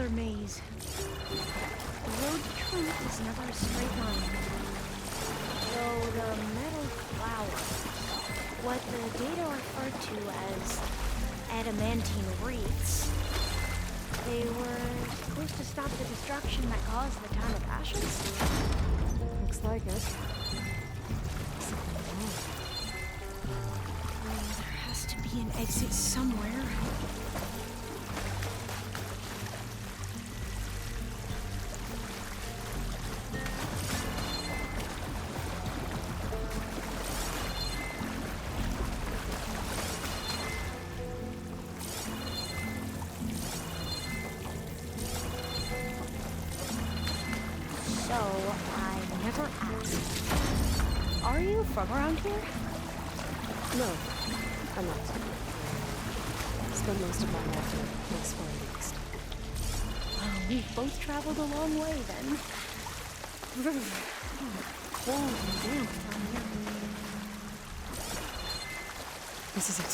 another maze. The road to truth is never a straight line. Though the metal flower, what the data referred to as adamantine wreaths, they were supposed to stop the destruction that caused the Time of Ashes? Looks like it. There has to be an exit somewhere. So, I never asked. Are you from around here? No, I'm not. Spent most of my life in this far east. Well, we've both traveled a long way then. Cold and damp around here. This is it.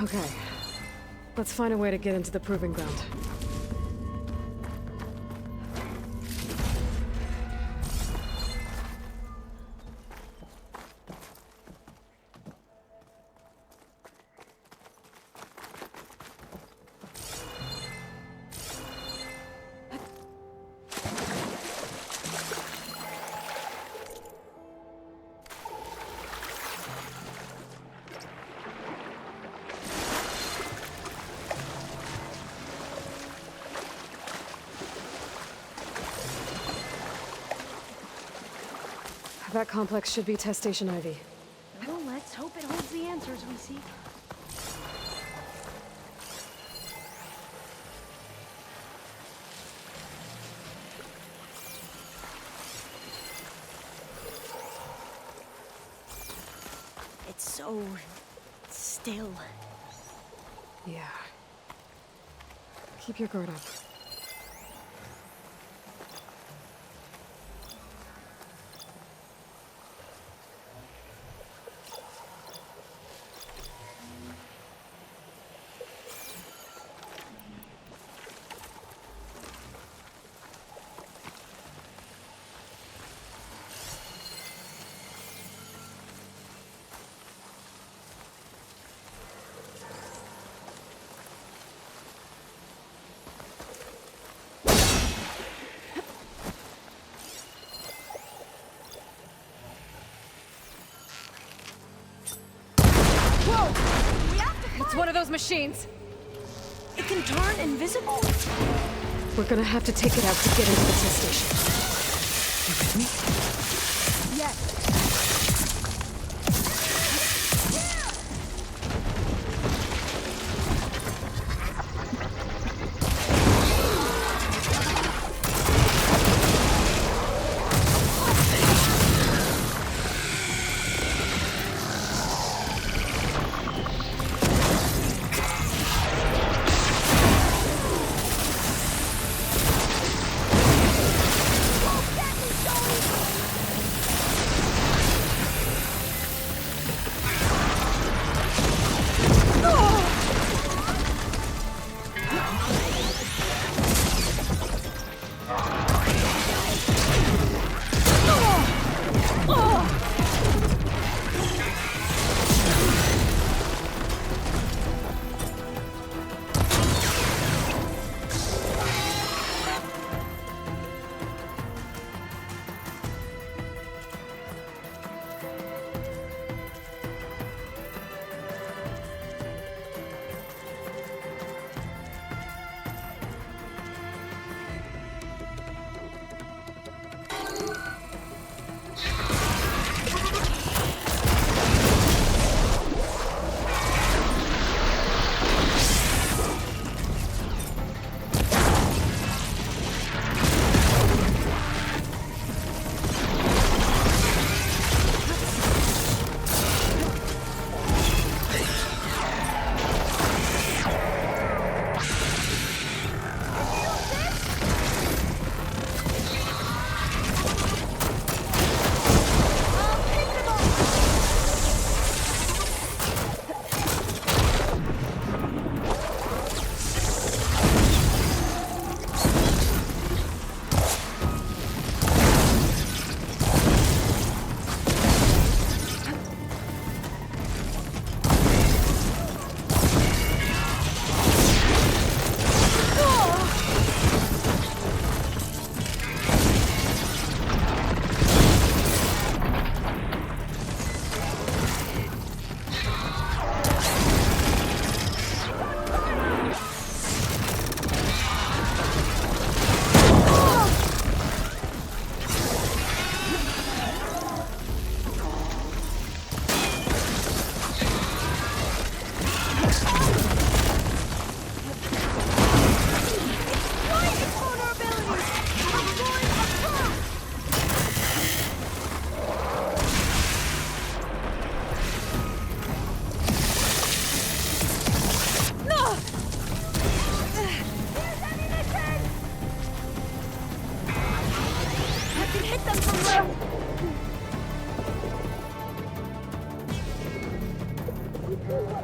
Okay. Let's find a way to get into the proving ground. That complex should be Test Station Ivy. Well, let's hope it holds the answers we seek. It's so still. Yeah. Keep your guard up. It's one of those machines! It can turn invisible? We're gonna have to take it out to get into the test station. You with me? Yes.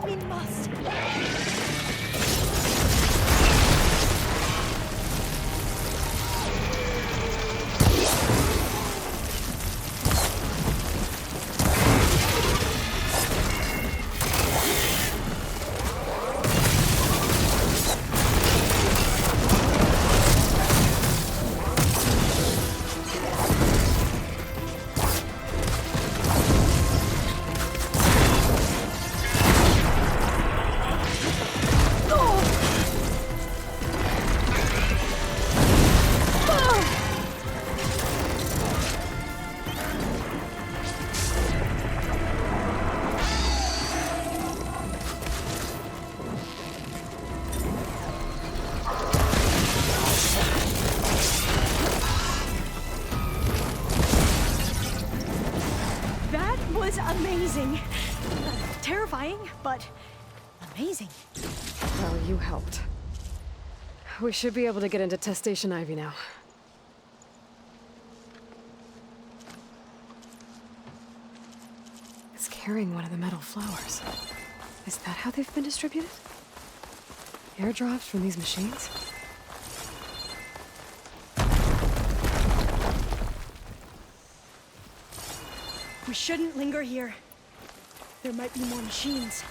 We must. Amazing. Terrifying, but amazing. Well, you helped. We should be able to get into Test Station Ivy now. It's carrying one of the metal flowers. Is that how they've been distributed? Airdrops from these machines? We shouldn't linger here. There might be more machines.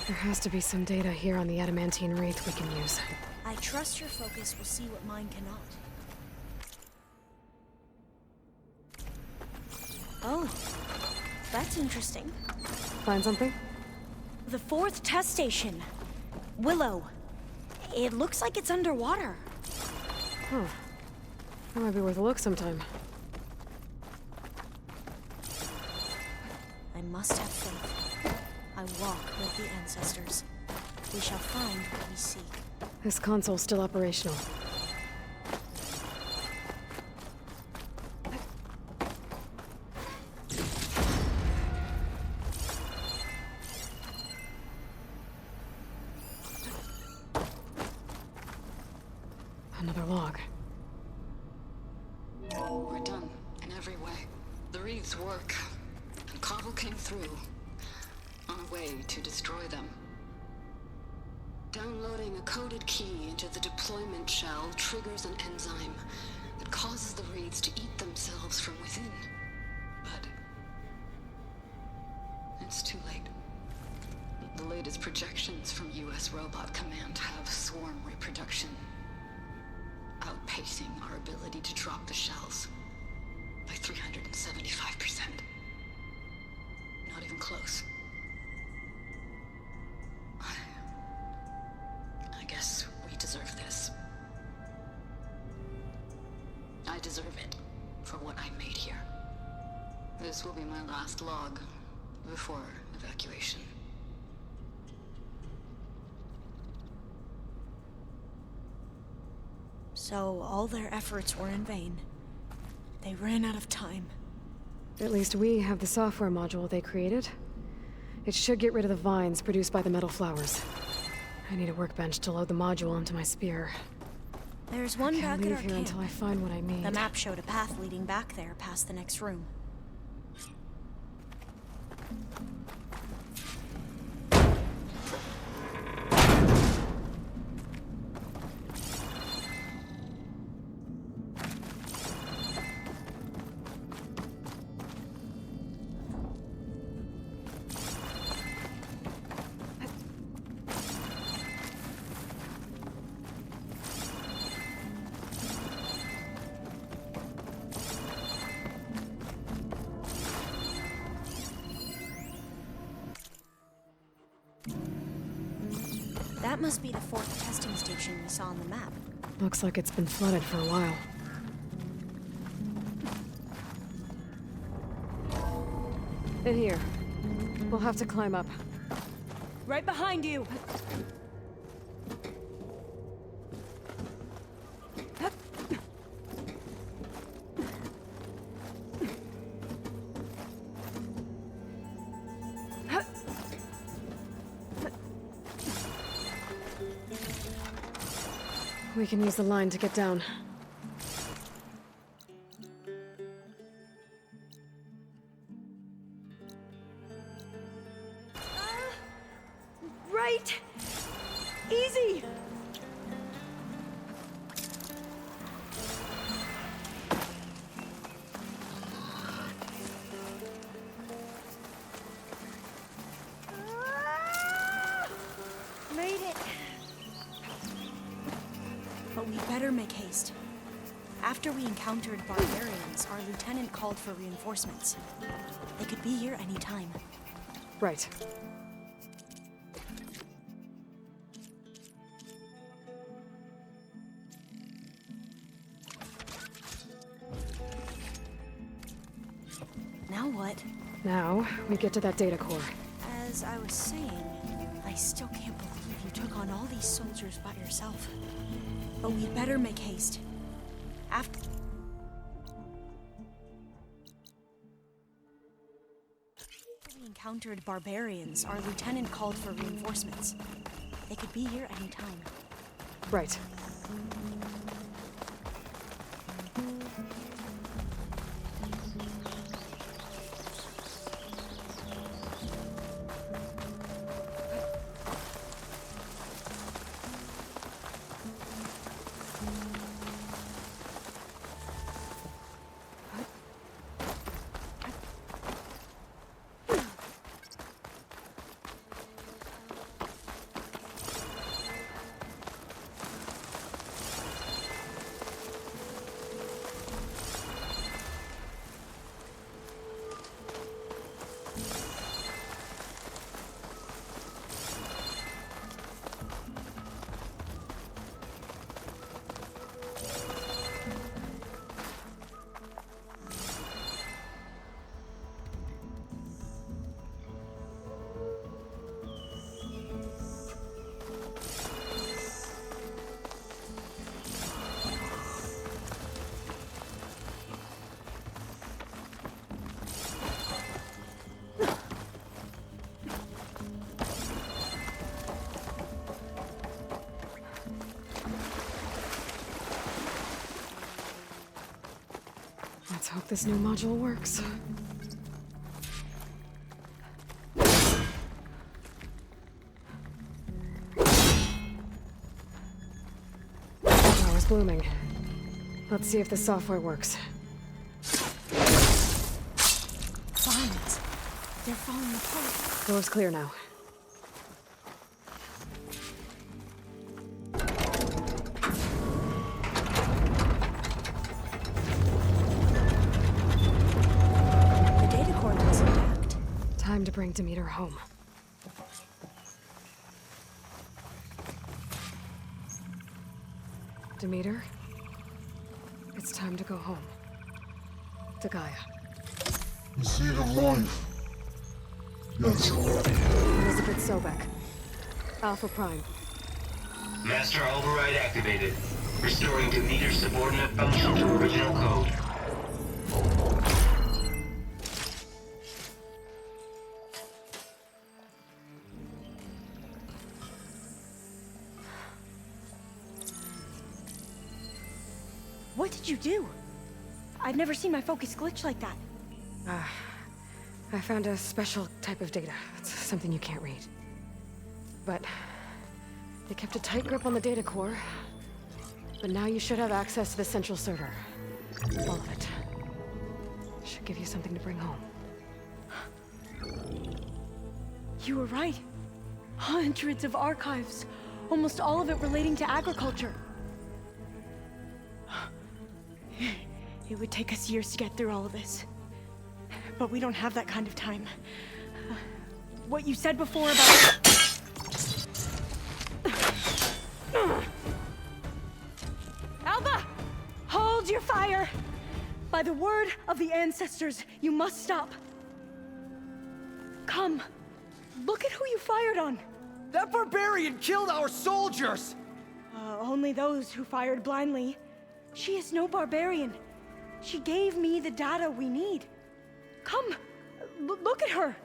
There has to be some data here on the adamantine wraith we can use. I trust your focus will see what mine cannot. Oh, that's interesting. Find something? The 4th test station. Willow. It looks like it's underwater. Huh. That might be worth a look sometime. I must have faith. I walk with the ancestors. We shall find what we seek. This console's still operational. Another log. We're done, in every way. The wreaths work. And Cobble came through. On a way to destroy them. Downloading a coded key into the deployment shell triggers an enzyme that causes the wreaths to eat themselves from within. But it's too late. The latest projections from US Robot Command have swarm reproduction, outpacing our ability to drop the shells by 375%. Not even close. I guess we deserve this. I deserve it for what I made here. This will be my last log before evacuation. So all their efforts were in vain. They ran out of time. At least we have the software module they created. It should get rid of the vines produced by the metal flowers. I need a workbench to load the module into my spear. There's one back at our Can't leave here camp. until I find what I need. The map showed a path leading back there past the next room. That must be the 4th testing station we saw on the map. Looks like it's been flooded for a while. In here. We'll have to climb up. Right behind you! We can use the line to get down. Right! Easy! Made it! But we better make haste. After we encountered barbarians, our lieutenant called for reinforcements. They could be here any time. Right. Now what? Now, we get to that data core. As I was saying, I still can't believe you took on all these soldiers by yourself. But we better make haste. After we encountered barbarians, our lieutenant called for reinforcements. They could be here any time. Right. Let's hope this new module works. Power's blooming. Let's see if the software works. Vines. They're falling apart. Door's clear now. The data core looks intact. Time to bring Demeter home. Demeter? It's time to go home. To Gaia. The seed of life. Yes, Lord. Elizabeth Sobek. Alpha Prime. Master override activated. Restoring Demeter's subordinate function to original code. What did you do? I've never seen my focus glitch like that. I found a special type of data. It's something you can't read. But they kept a tight grip on the data core. But now you should have access to the central server. All of it. Should give you something to bring home. You were right. Hundreds of archives. Almost all of it relating to agriculture. It would take us years to get through all of this. But we don't have that kind of time. What you said before about... Alba! Hold your fire! By the word of the ancestors, you must stop. Come. Look at who you fired on. That barbarian killed our soldiers! Only those who fired blindly. She is no barbarian. She gave me the data we need. Come, look at her.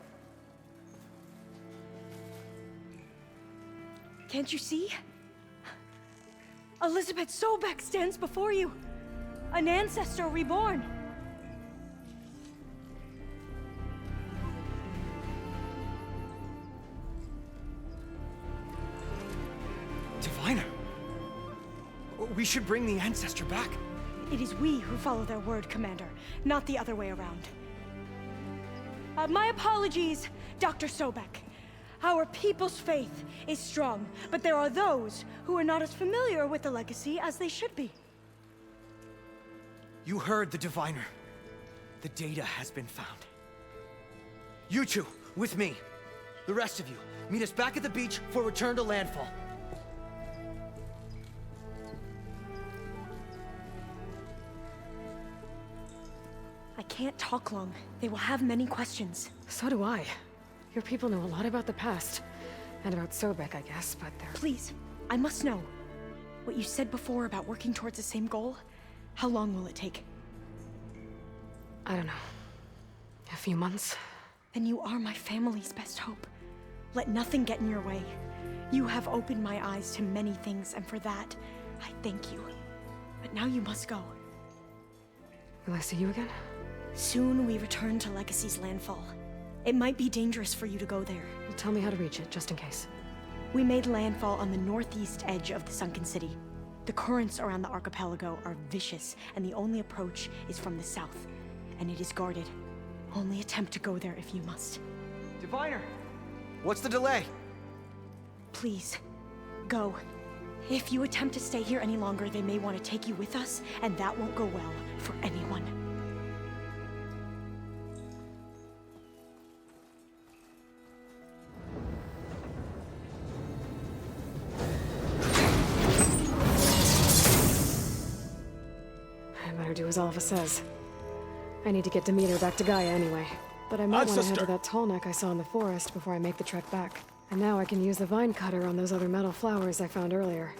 Can't you see? Elizabeth Sobek stands before you. An ancestor reborn. Diviner! We should bring the ancestor back. It is we who follow their word, Commander, not the other way around. My apologies, Dr. Sobek. Our people's faith is strong, but there are those who are not as familiar with the legacy as they should be. You heard the diviner. The data has been found. You two, with me. The rest of you, meet us back at the beach for return to landfall. I can't talk long. They will have many questions. So do I. Your people know a lot about the past. And about Sobek, I guess, but they're... Please, I must know. What you said before about working towards the same goal, how long will it take? I don't know. A few months? Then you are my family's best hope. Let nothing get in your way. You have opened my eyes to many things, and for that, I thank you. But now you must go. Will I see you again? Soon we return to Legacy's landfall. It might be dangerous for you to go there. Well, tell me how to reach it, just in case. We made landfall on the northeast edge of the sunken city. The currents around the archipelago are vicious, and the only approach is from the south. And it is guarded. Only attempt to go there if you must. Diviner! What's the delay? Please, go. If you attempt to stay here any longer, they may want to take you with us, and that won't go well for anyone. I better do as Alva says. I need to get Demeter back to Gaia anyway. But I might want to head to that tall neck I saw in the forest before I make the trek back. And now I can use the vine cutter on those other metal flowers I found earlier.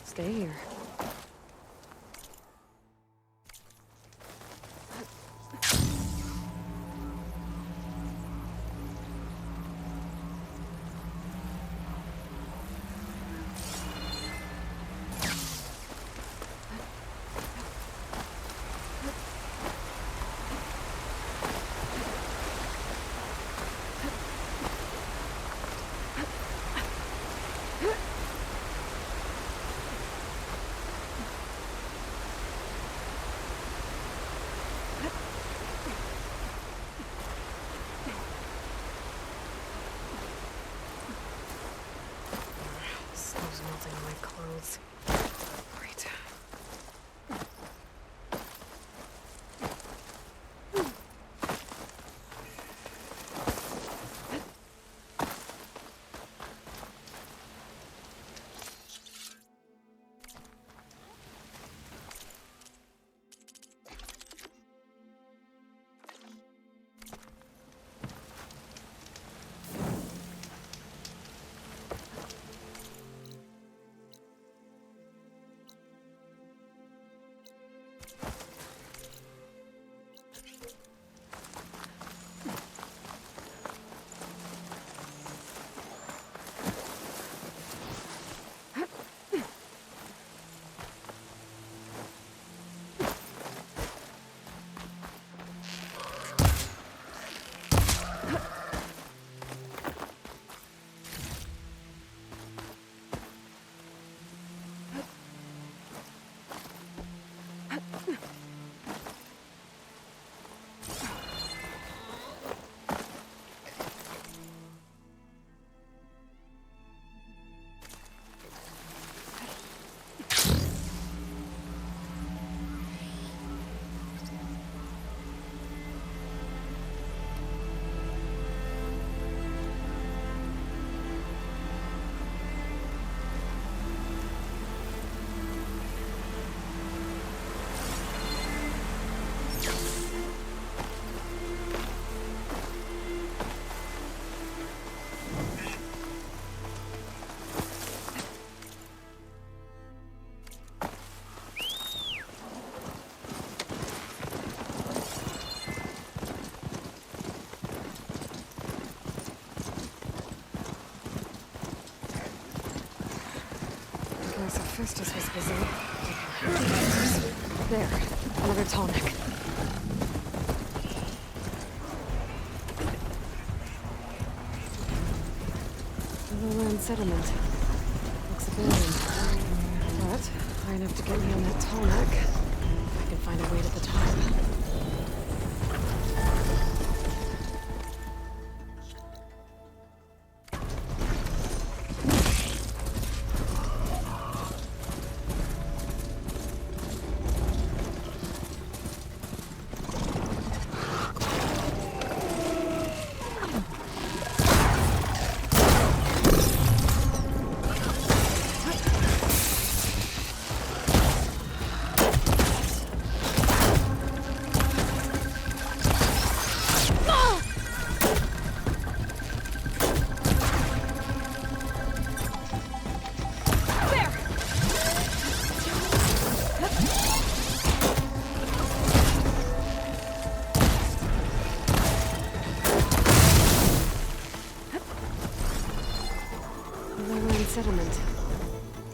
Stay here. Snow's melting on my clothes. Great. Festus was busy. There, another tall neck. Lowland settlement. Looks abandoned. But high enough to get me on that tall neck. If I can find a way to the top. Settlement.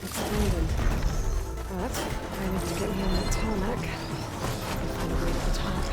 It's abandoned. But I have to get me on that tall neck. I can find a way to the top.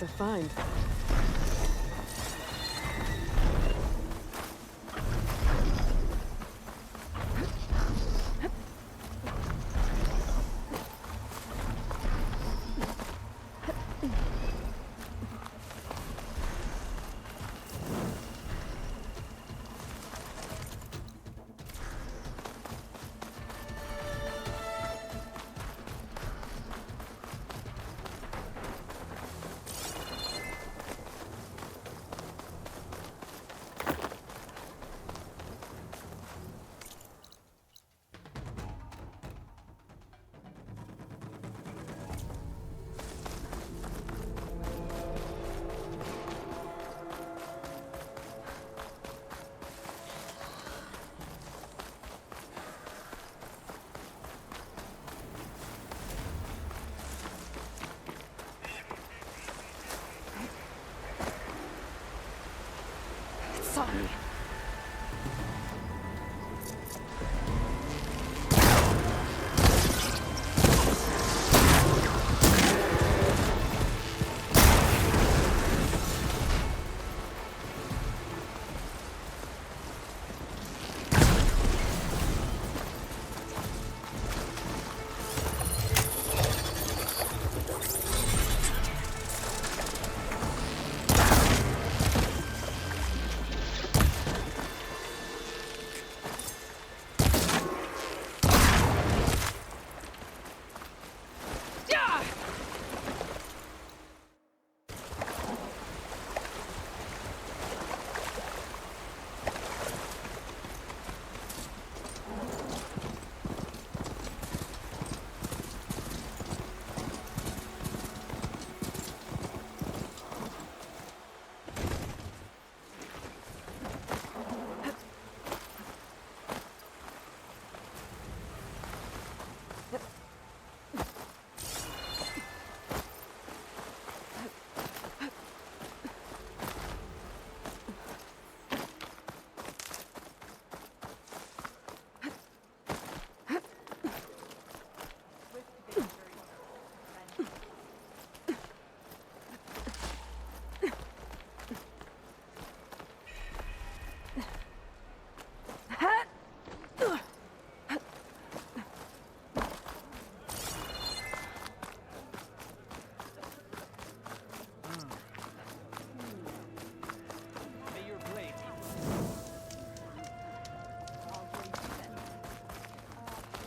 That's a find. Sorry.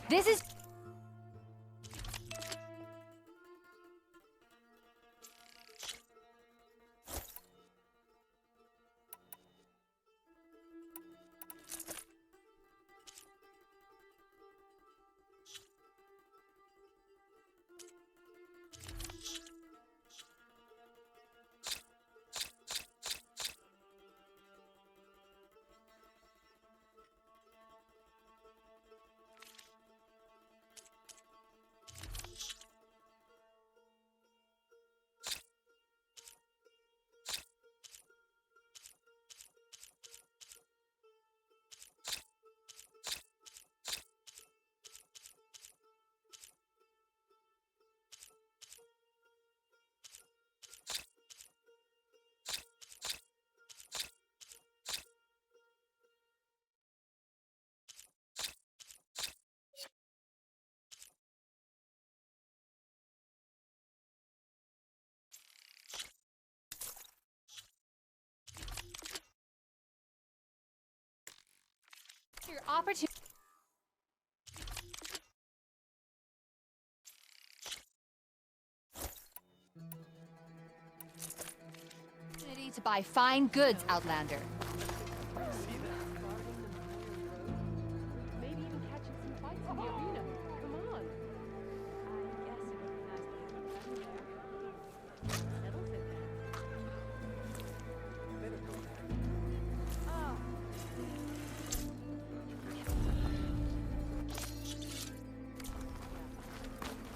This is... Your opportunity to buy fine goods, Outlander. Maybe even catching some fights in the arena. Come on. I guess it would be nice to have a friend there. Settles it then.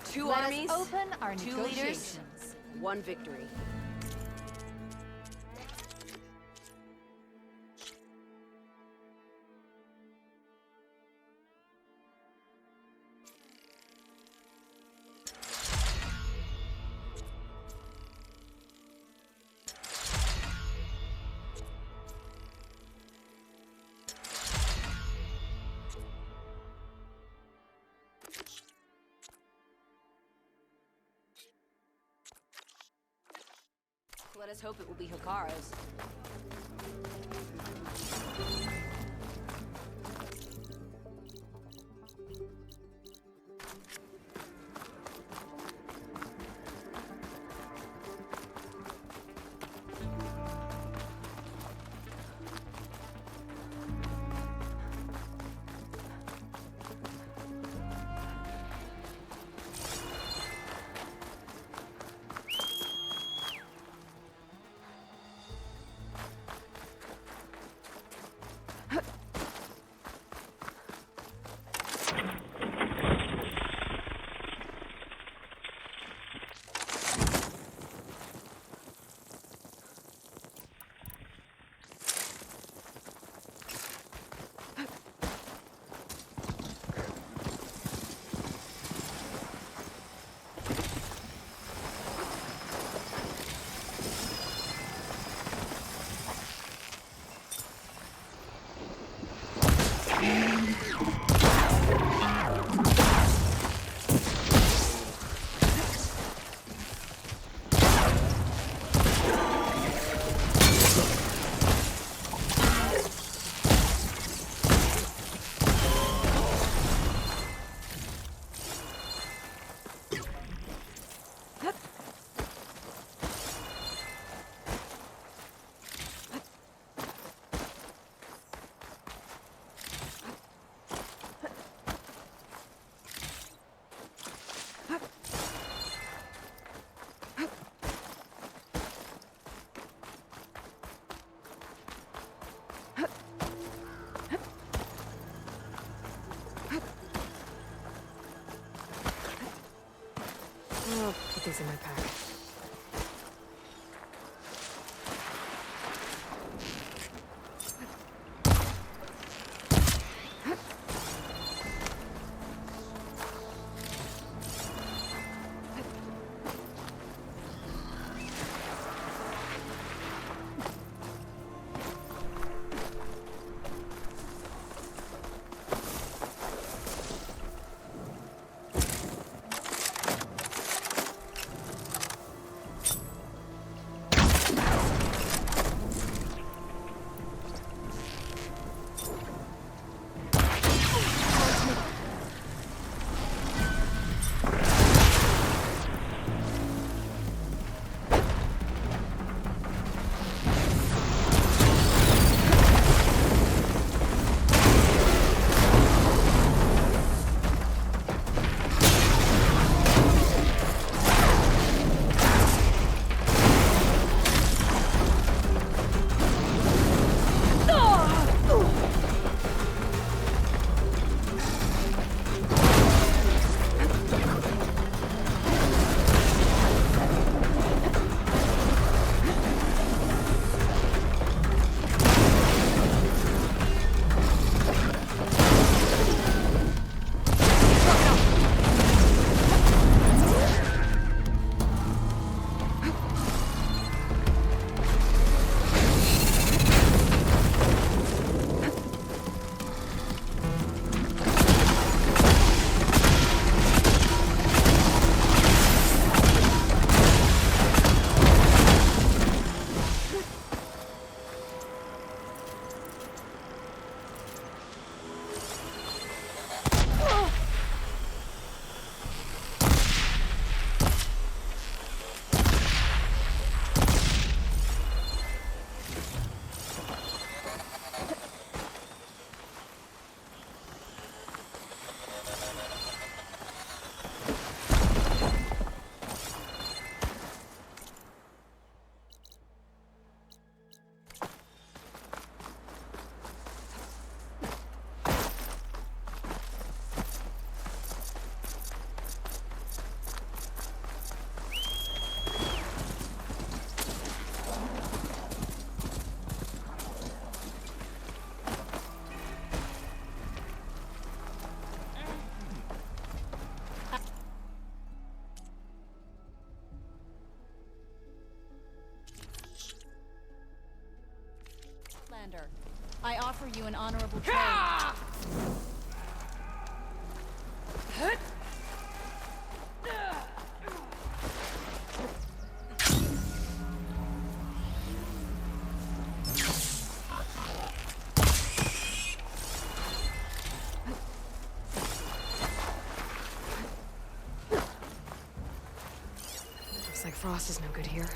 Two Let armies, us open our 2 negotiations. leaders, 1 victory. Let us hope it will be Hikaru's. I'll put these in my pack. I offer you an honorable trade. Frost is no good here.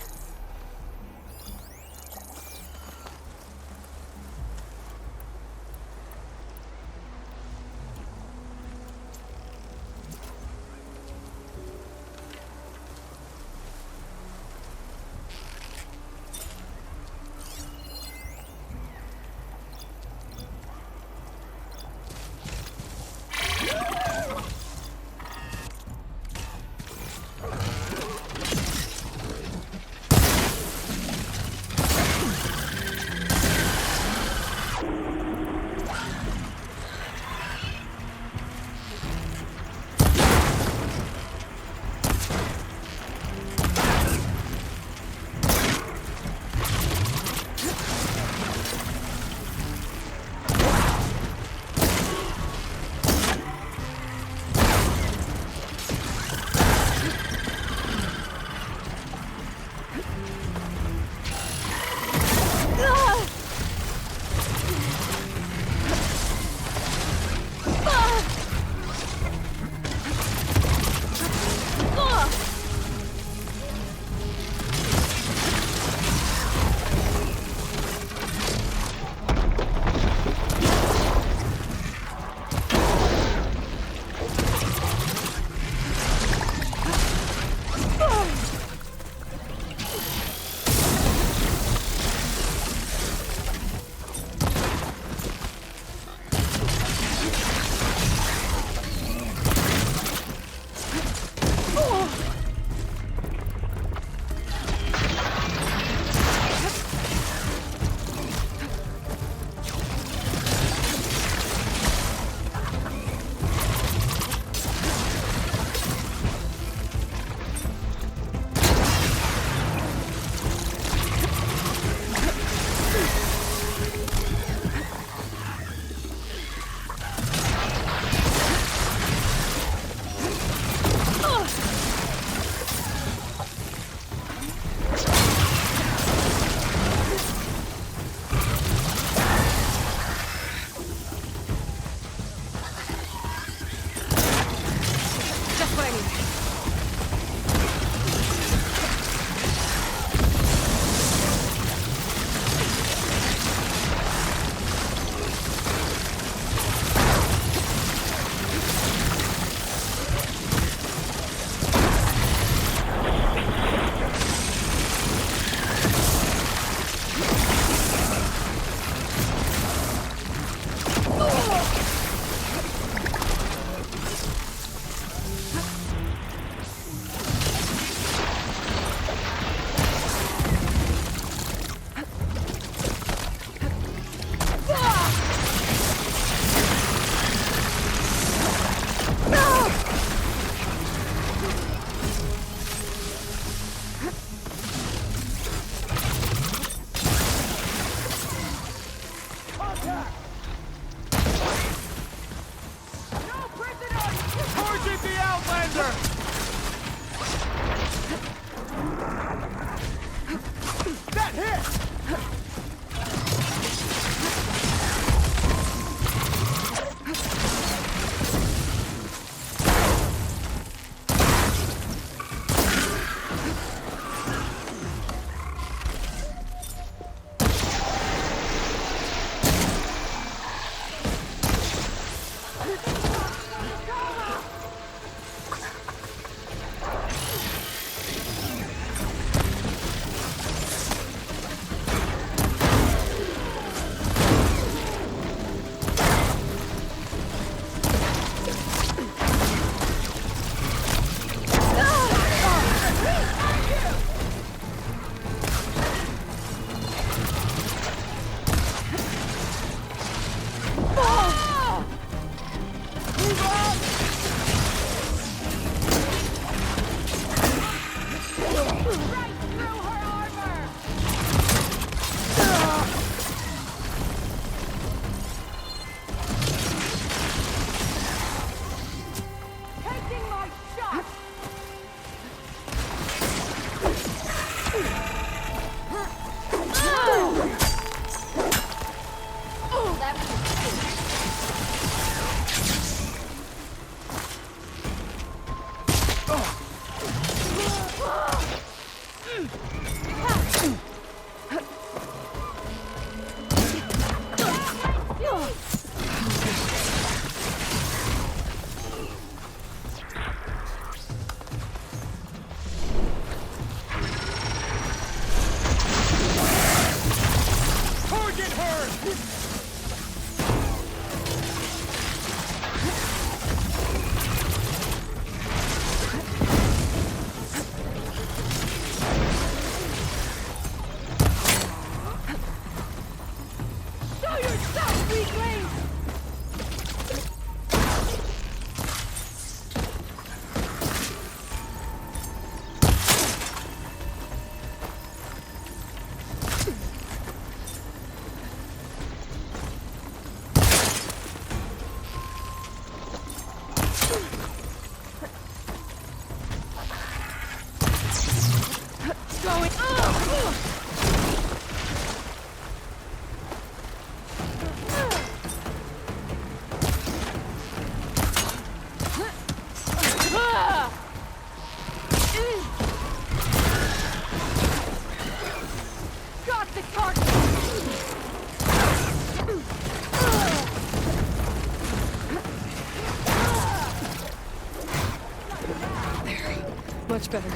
Much better.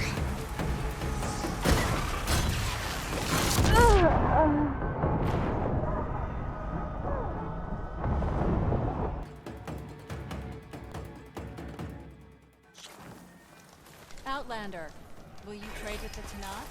Outlander, will you trade with the Tanakh?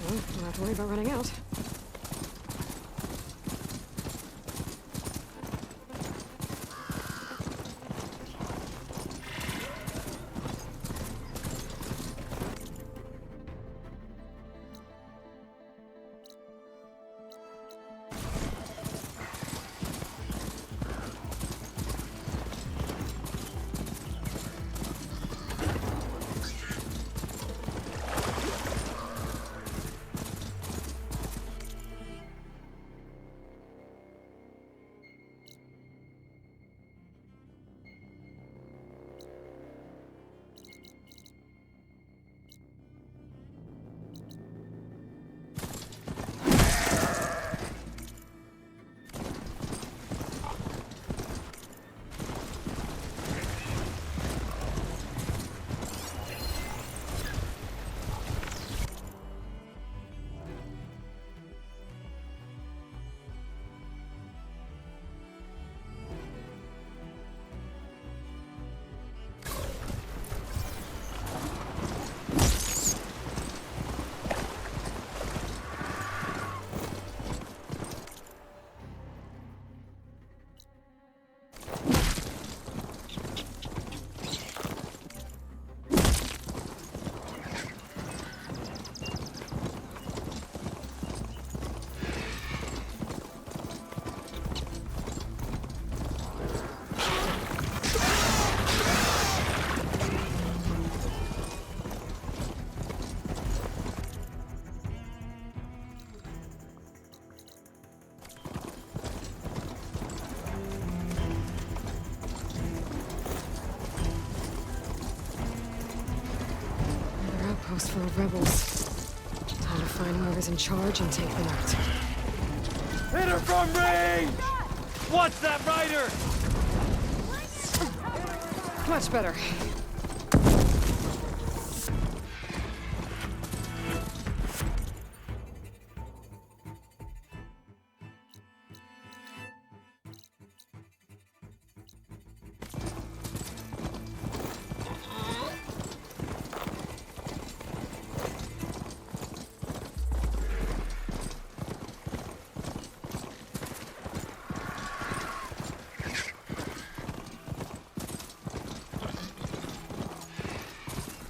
Well, don't have to worry about running out. Outpost full of rebels. Time to find whoever's in charge and take them out. Hit her from range! What's that rider? Much better.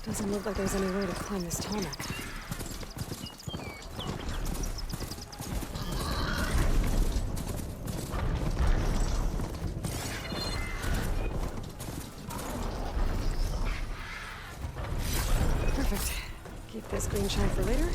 Doesn't look like there's any way to climb this tarmac. staying shy for later?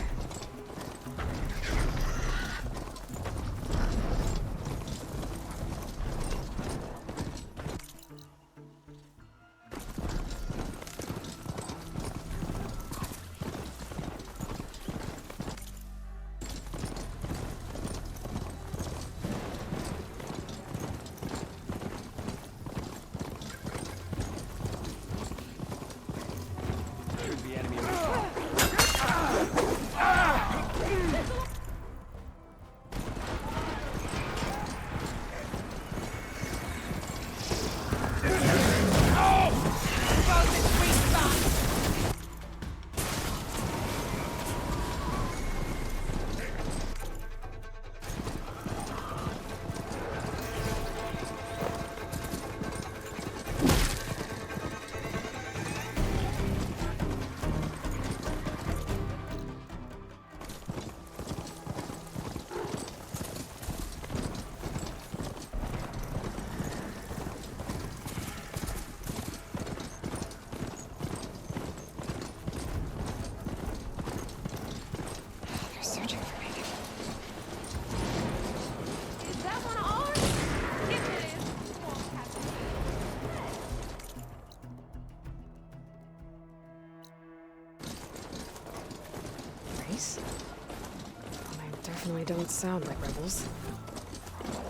Definitely don't sound like rebels.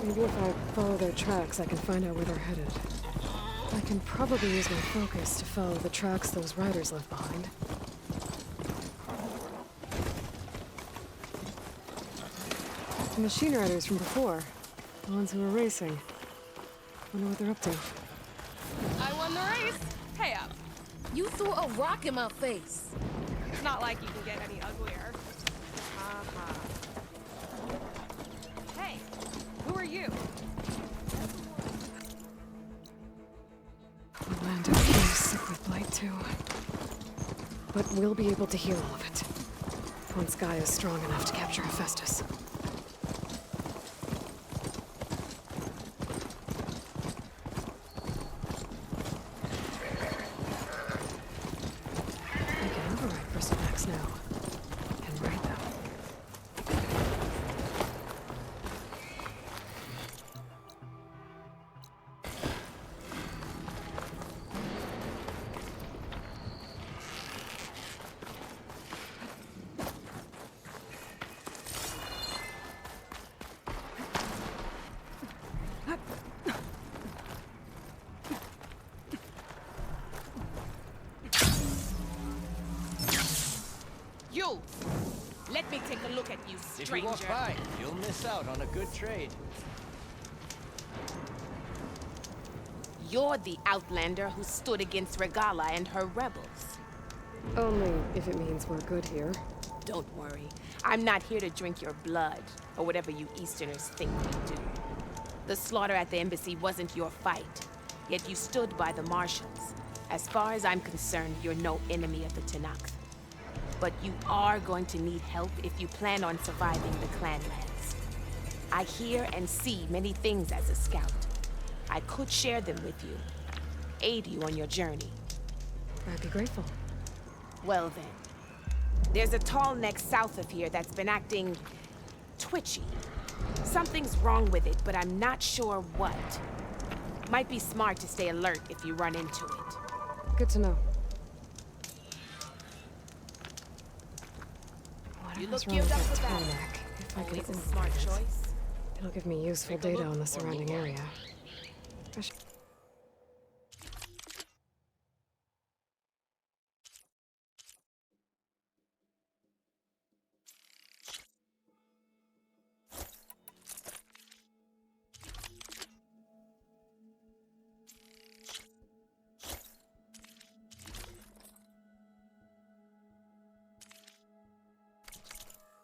Maybe if I follow their tracks, I can find out where they're headed. I can probably use my focus to follow the tracks those riders left behind. The machine riders from before. The ones who were racing. Wonder what they're up to. I won the race. Pay up. You threw a rock in my face. It's not like you can get any uglier. Haha. Hey, who are you? Orlando is sick with blight too. But we'll be able to heal all of it. Once Gaia is strong enough to capture Hephaestus. I can override crystal packs now. And write them. You! Let me take a look at you, If stranger. you walk by, you'll miss out on a good trade. You're the outlander who stood against Regala and her rebels. Only if it means we're good here. Don't worry. I'm not here to drink your blood, or whatever you Easterners think we do. The slaughter at the embassy wasn't your fight, yet you stood by the Martians. As far as I'm concerned, you're no enemy of the Tenakth. But you are going to need help if you plan on surviving the clanlands. I hear and see many things as a scout. I could share them with you, aid you on your journey. I'd be grateful. Well then, there's a tall neck south of here that's been acting twitchy. Something's wrong with it, but I'm not sure what. Might be smart to stay alert if you run into it. Good to know. You Whatever's look wrong geared with up that for tall battle. neck, if I Always could a smart override it, choice. it'll give me useful Take a data look on the before we surrounding move on. area. I should-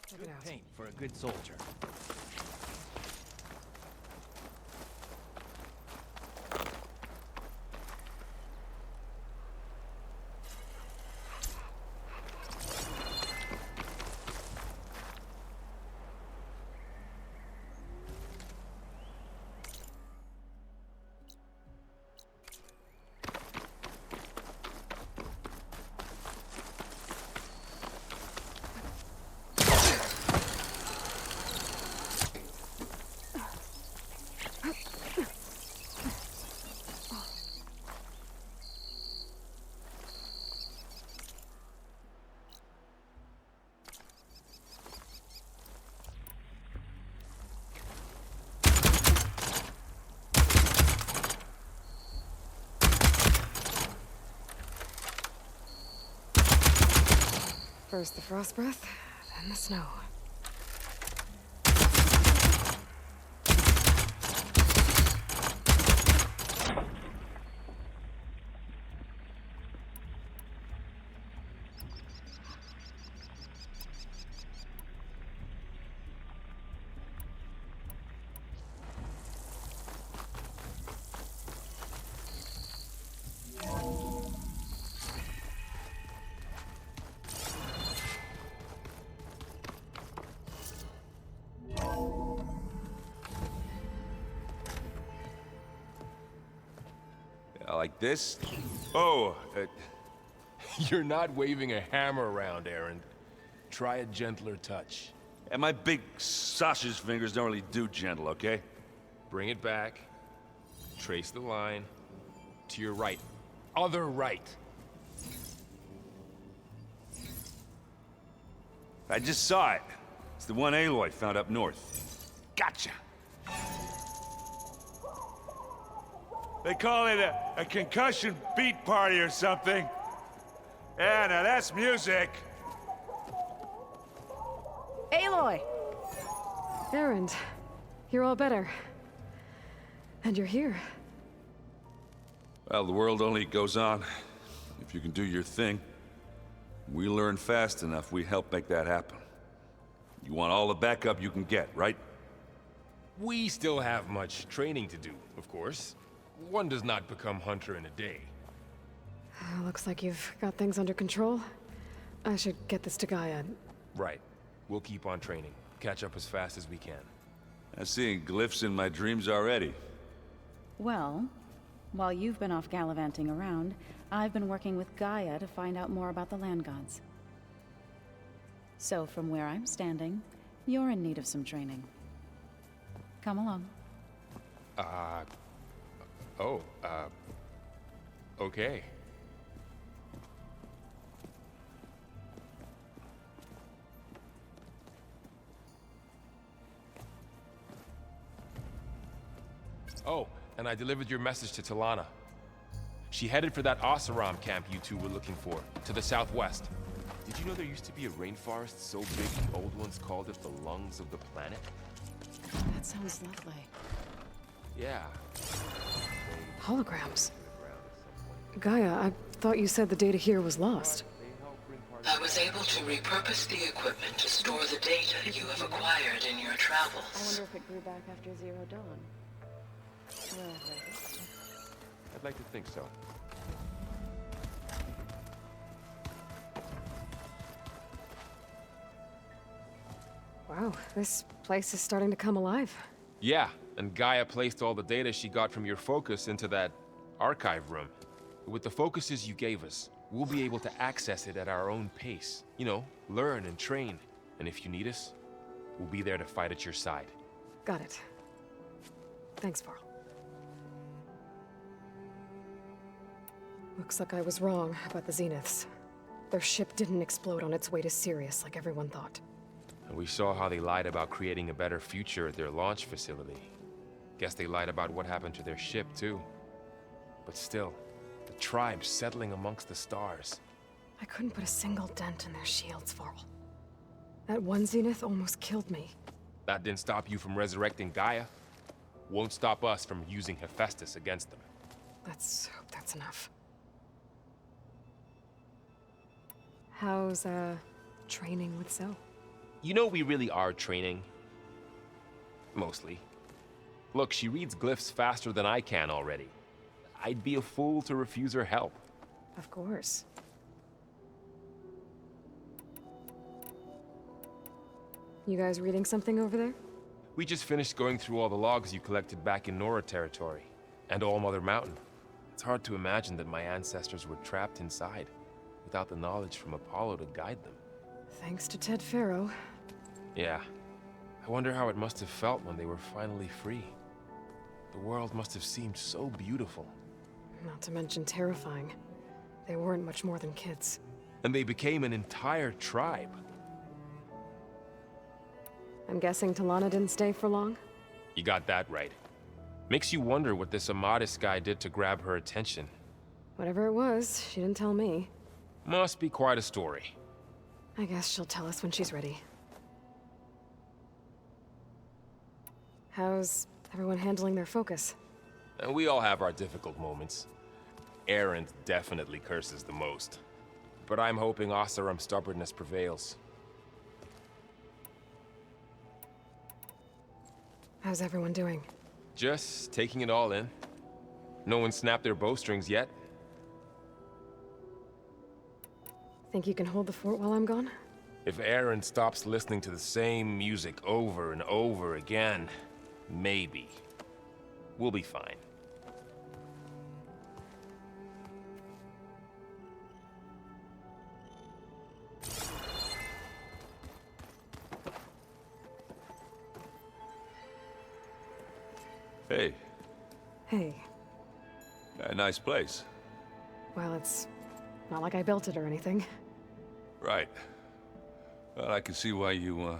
Check it Good out. paint for a good soldier. First the frost breath, then the snow. Like this? Oh, you're not waving a hammer around, Errand. Try a gentler touch. And my big sausage fingers don't really do gentle, okay? Bring it back. Trace the line. To your right. Other right. I just saw it. It's the one Aloy found up north. Gotcha! They call it a concussion beat party or something. Yeah, now that's music. Aloy! Errand, you're all better. And you're here. Well, the world only goes on if you can do your thing. We learn fast enough, we help make that happen. You want all the backup you can get, right? We still have much training to do, of course. One does not become hunter in a day. Looks like you've got things under control. I should get this to Gaia. Right. We'll keep on training. Catch up as fast as we can. I'm seeing glyphs in my dreams already. Well, while you've been off gallivanting around, I've been working with Gaia to find out more about the land gods. So from where I'm standing, you're in need of some training. Come along. Okay. Oh, and I delivered your message to Talana. She headed for that Oseram camp you two were looking for, to the southwest. Did you know there used to be a rainforest so big the old ones called it the lungs of the planet? That sounds lovely. Yeah. Holograms. Gaia, I thought you said the data here was lost. I was able to repurpose the equipment to store the data you have acquired in your travels. I wonder if it grew back after Zero Dawn. Well, I'd like to think so. Wow, this place is starting to come alive. Yeah, and Gaia placed all the data she got from your focus into that archive room. With the focuses you gave us, we'll be able to access it at our own pace. You know, learn and train. And if you need us, we'll be there to fight at your side. Got it. Thanks, Varl. Looks like I was wrong about the Zeniths. Their ship didn't explode on its way to Sirius like everyone thought. And we saw how they lied about creating a better future at their launch facility. Guess they lied about what happened to their ship, too. But still, the tribe settling amongst the stars. I couldn't put a single dent in their shields, Varl. That one Zenith almost killed me. That didn't stop you from resurrecting Gaia. Won't stop us from using Hephaestus against them. Let's hope that's enough. How's, training with Zoe? You know we really are training. Mostly. Look, she reads glyphs faster than I can already. I'd be a fool to refuse her help. Of course. You guys reading something over there? We just finished going through all the logs you collected back in Nora territory, and All Mother Mountain. It's hard to imagine that my ancestors were trapped inside, without the knowledge from Apollo to guide them. Thanks to Ted Faro. Yeah. I wonder how it must have felt when they were finally free. The world must have seemed so beautiful. Not to mention terrifying. They weren't much more than kids. And they became an entire tribe. I'm guessing Talana didn't stay for long? You got that right. Makes you wonder what this Amadis guy did to grab her attention. Whatever it was, she didn't tell me. Must be quite a story. I guess she'll tell us when she's ready. How's everyone handling their focus? And we all have our difficult moments. Erend definitely curses the most. But I'm hoping Oseram's stubbornness prevails. How's everyone doing? Just taking it all in. No one snapped their bowstrings yet. Think you can hold the fort while I'm gone? If Erend stops listening to the same music over and over again, maybe. We'll be fine. Hey. Hey. A nice place. Well, it's not like I built it or anything. Right. Well, I can see why you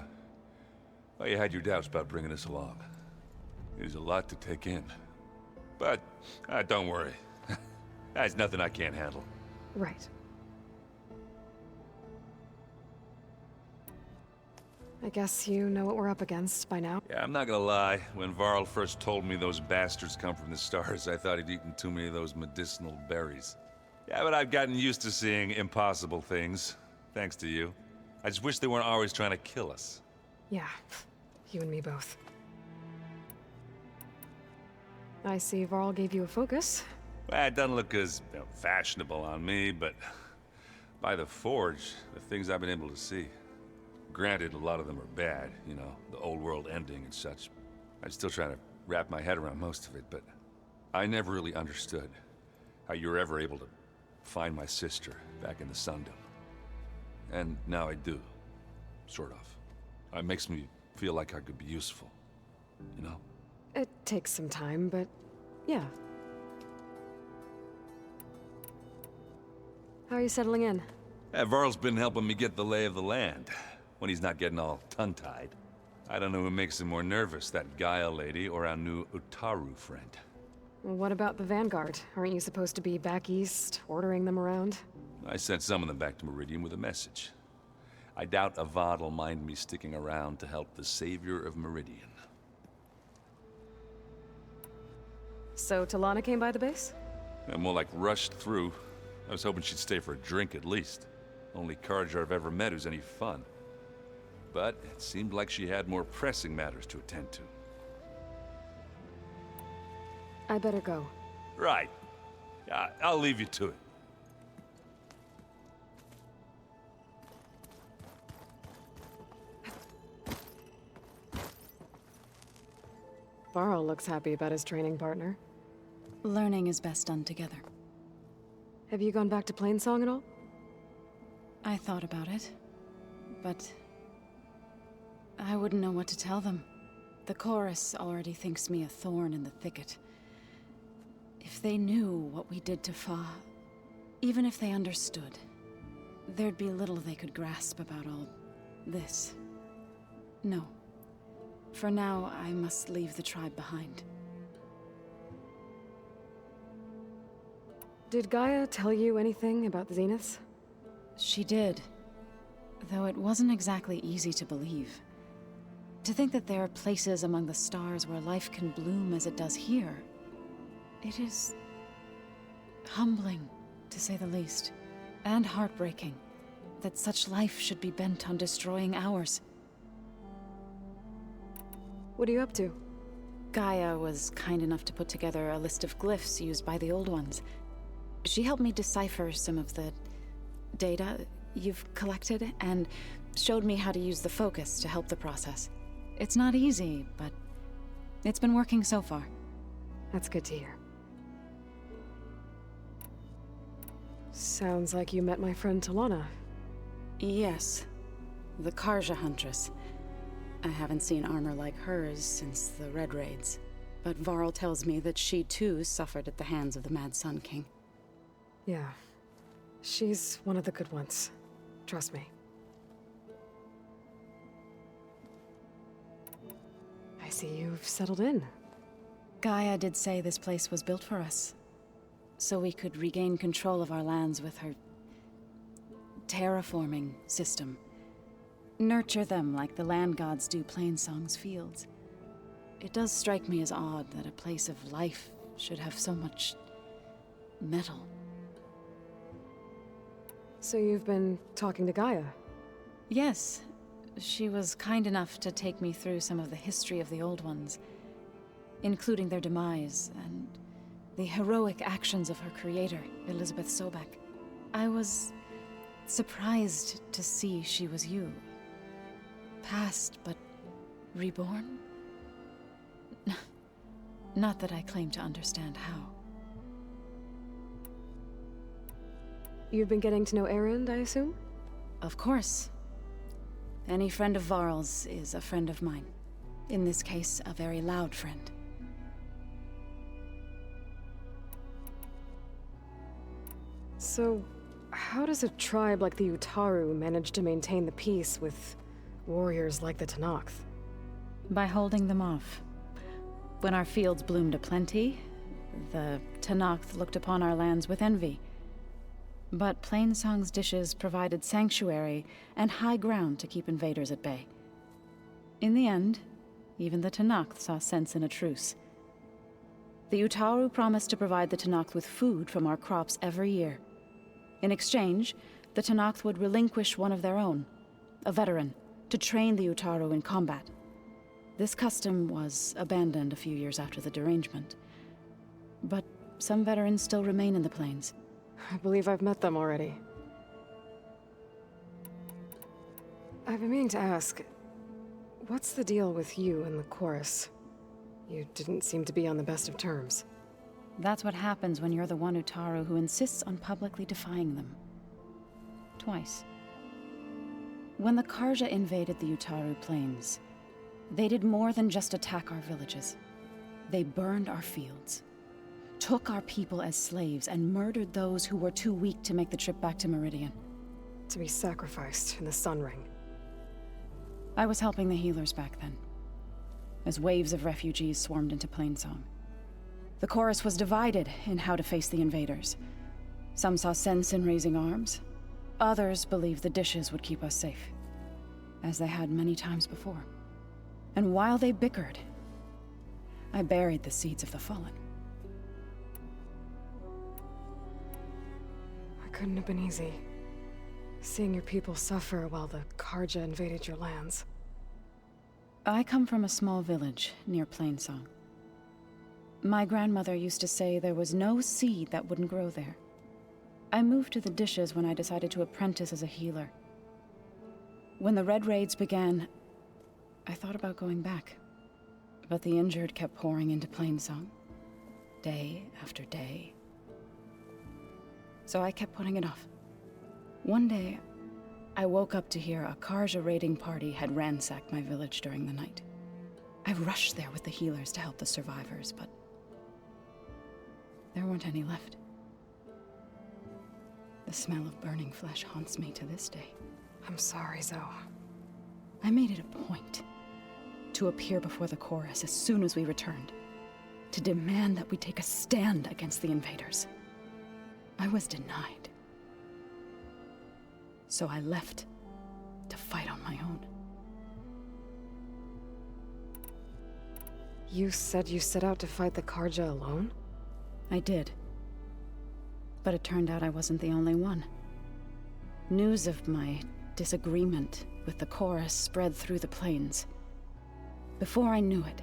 had your doubts about bringing us along. It is a lot to take in. But, don't worry. There's nothing I can't handle. Right. I guess you know what we're up against by now. Yeah, I'm not gonna lie. When Varl first told me those bastards come from the stars, I thought he'd eaten too many of those medicinal berries. Yeah, but I've gotten used to seeing impossible things, thanks to you. I just wish they weren't always trying to kill us. Yeah, you and me both. I see Varl gave you a focus. Well, it doesn't look as fashionable on me, but by the Forge, the things I've been able to see. Granted, a lot of them are bad, you know, the old world ending and such. I'm still trying to wrap my head around most of it, but I never really understood how you were ever able to find my sister back in the Sundom. And now I do, sort of. It makes me feel like I could be useful, you know? It takes some time, but yeah. How are you settling in? Varl's been helping me get the lay of the land, when he's not getting all tongue-tied. I don't know who makes him more nervous, that Gaia lady or our new Utaru friend. Well, what about the Vanguard? Aren't you supposed to be back east, ordering them around? I sent some of them back to Meridian with a message. I doubt Avad'll mind me sticking around to help the savior of Meridian. So Talana came by the base? More like rushed through. I was hoping she'd stay for a drink at least. Only Carja I've ever met who's any fun. But it seemed like she had more pressing matters to attend to. I better go. Right. I'll leave you to it. Varl looks happy about his training partner. Learning is best done together. Have you gone back to Plainsong at all? I thought about it, but I wouldn't know what to tell them. The chorus already thinks me a thorn in the thicket. If they knew what we did to Fa, even if they understood, there'd be little they could grasp about all this. No. For now, I must leave the tribe behind. Did Gaia tell you anything about the Zeniths? She did. Though it wasn't exactly easy to believe. To think that there are places among the stars where life can bloom as it does here. It is humbling, to say the least. And heartbreaking, that such life should be bent on destroying ours. What are you up to? Gaia was kind enough to put together a list of glyphs used by the Old Ones. She helped me decipher some of the data you've collected, and showed me how to use the focus to help the process. It's not easy, but it's been working so far. That's good to hear. Sounds like you met my friend Talana. Yes. The Carja Huntress. I haven't seen armor like hers since the Red Raids. But Varl tells me that she too suffered at the hands of the Mad Sun King. Yeah. She's one of the good ones. Trust me. I see you've settled in. Gaia did say this place was built for us. So we could regain control of our lands with her terraforming system. Nurture them like the land gods do Plainsong's fields. It does strike me as odd that a place of life should have so much metal. So you've been talking to Gaia? Yes. She was kind enough to take me through some of the history of the Old Ones, including their demise and the heroic actions of her creator, Elizabeth Sobek. I was surprised to see she was you. Past, but reborn? Not that I claim to understand how. You've been getting to know Erend, I assume? Of course. Any friend of Varl's is a friend of mine. In this case, a very loud friend. So, how does a tribe like the Utaru manage to maintain the peace with warriors like the Tenakth? By holding them off. When our fields bloomed aplenty, the Tenakth looked upon our lands with envy. But Plainsong's dishes provided sanctuary and high ground to keep invaders at bay. In the end, even the Tenakth saw sense in a truce. The Utaru promised to provide the Tenakth with food from our crops every year. In exchange, the Tenakth would relinquish one of their own, a veteran, to train the Utaru in combat. This custom was abandoned a few years after the derangement. But some veterans still remain in the plains. I believe I've met them already. I've been meaning to ask, what's the deal with you and the chorus? You didn't seem to be on the best of terms. That's what happens when you're the one Utaru who insists on publicly defying them. Twice. When the Karja invaded the Utaru plains, they did more than just attack our villages. They burned our fields, took our people as slaves, and murdered those who were too weak to make the trip back to Meridian. To be sacrificed in the Sun Ring. I was helping the healers back then, as waves of refugees swarmed into Plainsong. The chorus was divided in how to face the invaders. Some saw sense in raising arms. Others believed the dishes would keep us safe, as they had many times before. And while they bickered, I buried the seeds of the fallen. Couldn't have been easy. Seeing your people suffer while the Karja invaded your lands. I come from a small village near Plainsong. My grandmother used to say there was no seed that wouldn't grow there. I moved to the dishes when I decided to apprentice as a healer. When the Red Raids began, I thought about going back. But the injured kept pouring into Plainsong, day after day. So I kept putting it off. One day, I woke up to hear a Karja raiding party had ransacked my village during the night. I rushed there with the healers to help the survivors, but there weren't any left. The smell of burning flesh haunts me to this day. I'm sorry, Zoe. I made it a point to appear before the chorus as soon as we returned, to demand that we take a stand against the invaders. I was denied. So I left to fight on my own. You said you set out to fight the Karja alone? I did. But it turned out I wasn't the only one. News of my disagreement with the chorus spread through the plains. Before I knew it,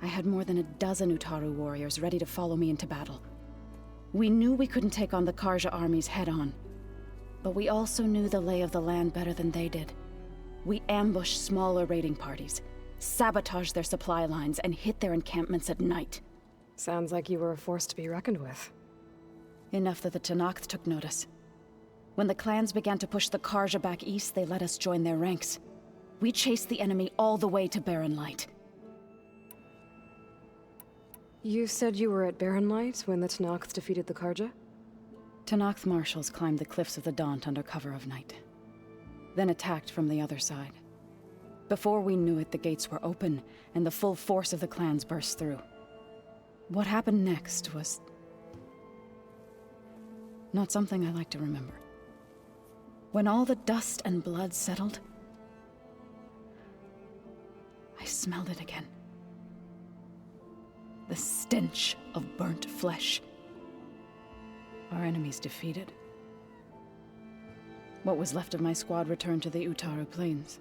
I had more than a dozen Utaru warriors ready to follow me into battle. We knew we couldn't take on the Karja armies head-on, but we also knew the lay of the land better than they did. We ambushed smaller raiding parties, sabotaged their supply lines, and hit their encampments at night. Sounds like you were a force to be reckoned with. Enough that the Tenakth took notice. When the clans began to push the Karja back east, they let us join their ranks. We chased the enemy all the way to Barren Light. You said you were at Barren Light when the Tenakth defeated the Karja? Tenakth marshals climbed the cliffs of the Daunt under cover of night, then attacked from the other side. Before we knew it, the gates were open, and the full force of the clans burst through. What happened next was not something I like to remember. When all the dust and blood settled, smelled it again. The stench of burnt flesh. Our enemies defeated. What was left of my squad returned to the Utaru Plains.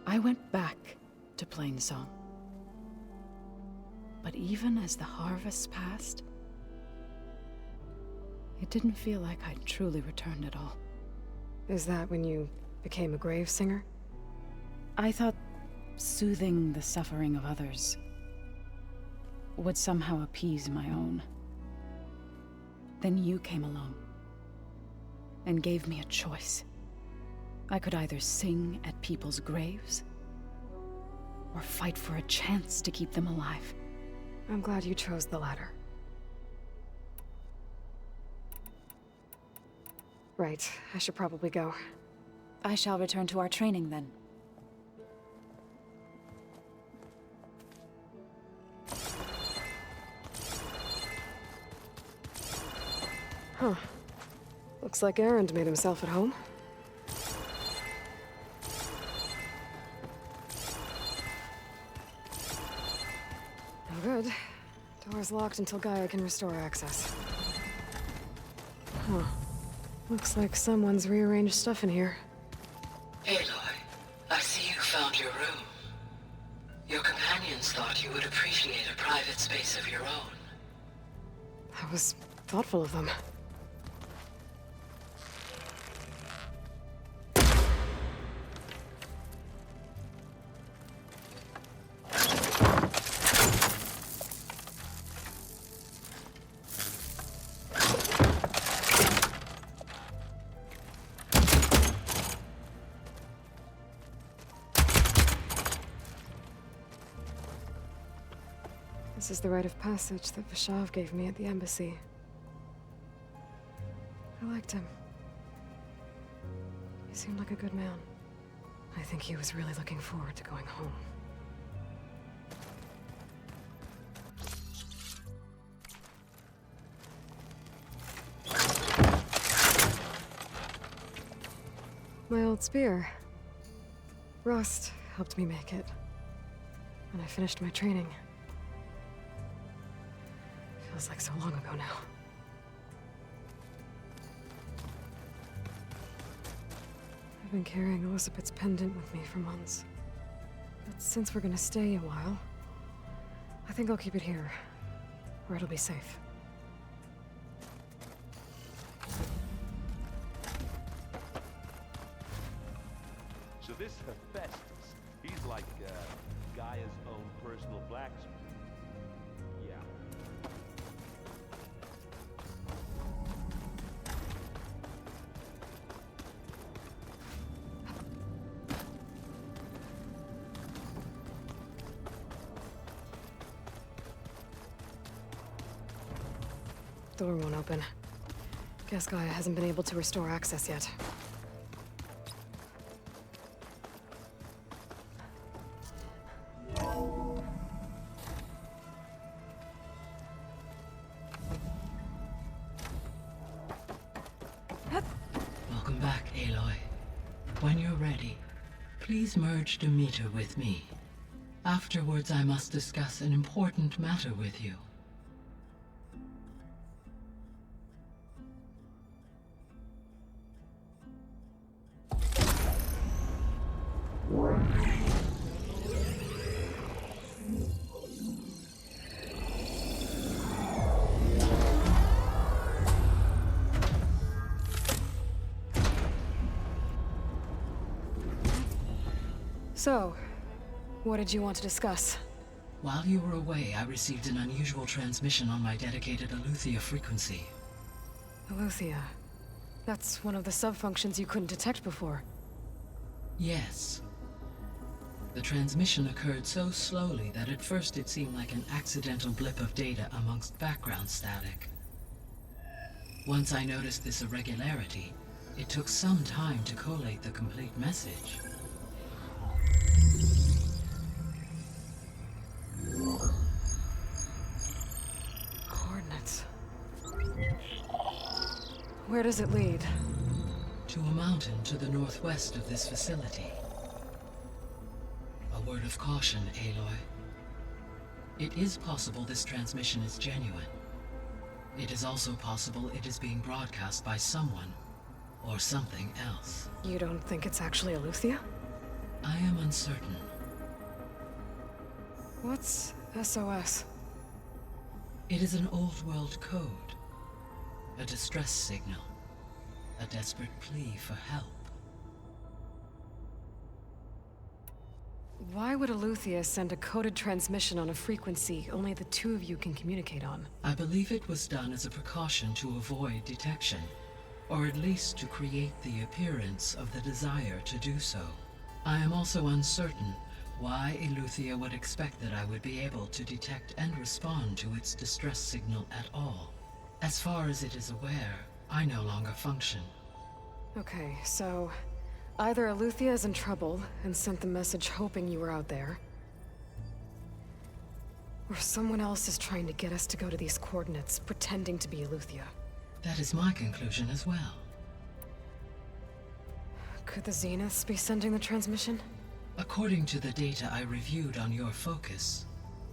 I went back to Plainsong. But even as the harvest passed, it didn't feel like I'd truly returned at all. Is that when you became a grave singer? I thought soothing the suffering of others would somehow appease my own. Then you came along and gave me a choice. I could either sing at people's graves or fight for a chance to keep them alive. I'm glad you chose the latter. Right, I should probably go. I shall return to our training then. Huh. Looks like Erend made himself at home. No good. Door's locked until Gaia can restore access. Huh. Looks like someone's rearranged stuff in here. Aloy, I see you found your room. Your companions thought you would appreciate a private space of your own. That was thoughtful of them. This is the rite of passage that Vashav gave me at the embassy. I liked him. He seemed like a good man. I think he was really looking forward to going home. My old spear. Rust helped me make it. And I finished my training. Feels like so long ago now. I've been carrying Elizabeth's pendant with me for months. But since we're gonna stay a while, I think I'll keep it here, where it'll be safe. So this Hephaestus, he's like Gaia's own personal blacksmith. Yeah. Door won't open. Guess Gaia hasn't been able to restore access yet. Welcome back, Aloy. When you're ready, please merge Demeter with me. Afterwards, I must discuss an important matter with you. So, what did you want to discuss? While you were away, I received an unusual transmission on my dedicated Aletheia frequency. Aletheia. That's one of the sub-functions you couldn't detect before. Yes. The transmission occurred so slowly that at first it seemed like an accidental blip of data amongst background static. Once I noticed this irregularity, it took some time to collate the complete message. Coordinates. Where does it lead? To a mountain to the northwest of this facility. A word of caution, Aloy. It is possible this transmission is genuine. It is also possible it is being broadcast by someone or something else. You don't think it's actually Eleuthia? I am uncertain. What's SOS? It is an old world code. A distress signal. A desperate plea for help. Why would Eleuthia send a coded transmission on a frequency only the two of you can communicate on? I believe it was done as a precaution to avoid detection, or at least to create the appearance of the desire to do so. I am also uncertain why Eleuthia would expect that I would be able to detect and respond to its distress signal at all. As far as it is aware, I no longer function. Okay, so either Eleuthia is in trouble and sent the message hoping you were out there, or someone else is trying to get us to go to these coordinates, pretending to be Eleuthia. That is my conclusion as well. Could the Zeniths be sending the transmission? According to the data I reviewed on your focus,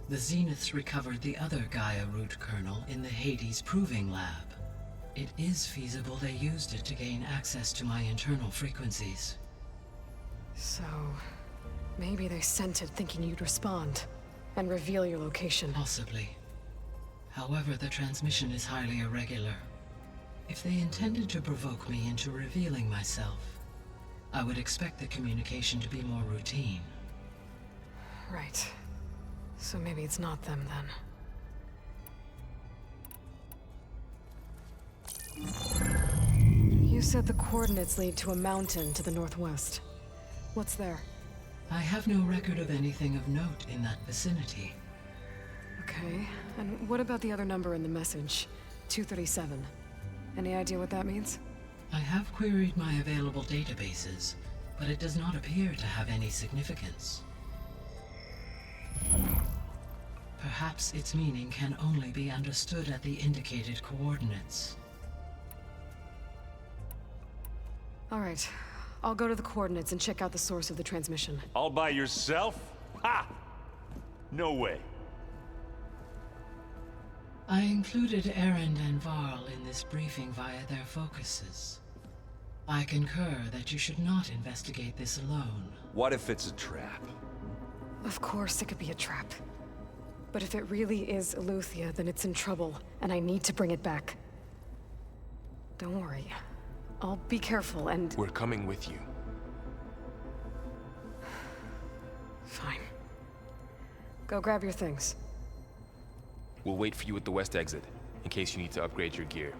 the Zeniths recovered the other Gaia root kernel in the Hades Proving Lab. It is feasible they used it to gain access to my internal frequencies. So, maybe they sent it thinking you'd respond and reveal your location. Possibly. However, the transmission is highly irregular. If they intended to provoke me into revealing myself, I would expect the communication to be more routine. Right. So maybe it's not them then. You said the coordinates lead to a mountain to the northwest. What's there? I have no record of anything of note in that vicinity. Okay, and what about the other number in the message? 237. Any idea what that means? I have queried my available databases, but it does not appear to have any significance. Perhaps its meaning can only be understood at the indicated coordinates. All right, I'll go to the coordinates and check out the source of the transmission. All by yourself? Ha! No way. I included Erend and Varl in this briefing via their focuses. I concur that you should not investigate this alone. What if it's a trap? Of course it could be a trap. But if it really is Eleuthia, then it's in trouble, and I need to bring it back. Don't worry. I'll be careful and... We're coming with you. Fine. Go grab your things. We'll wait for you at the west exit, in case you need to upgrade your gear.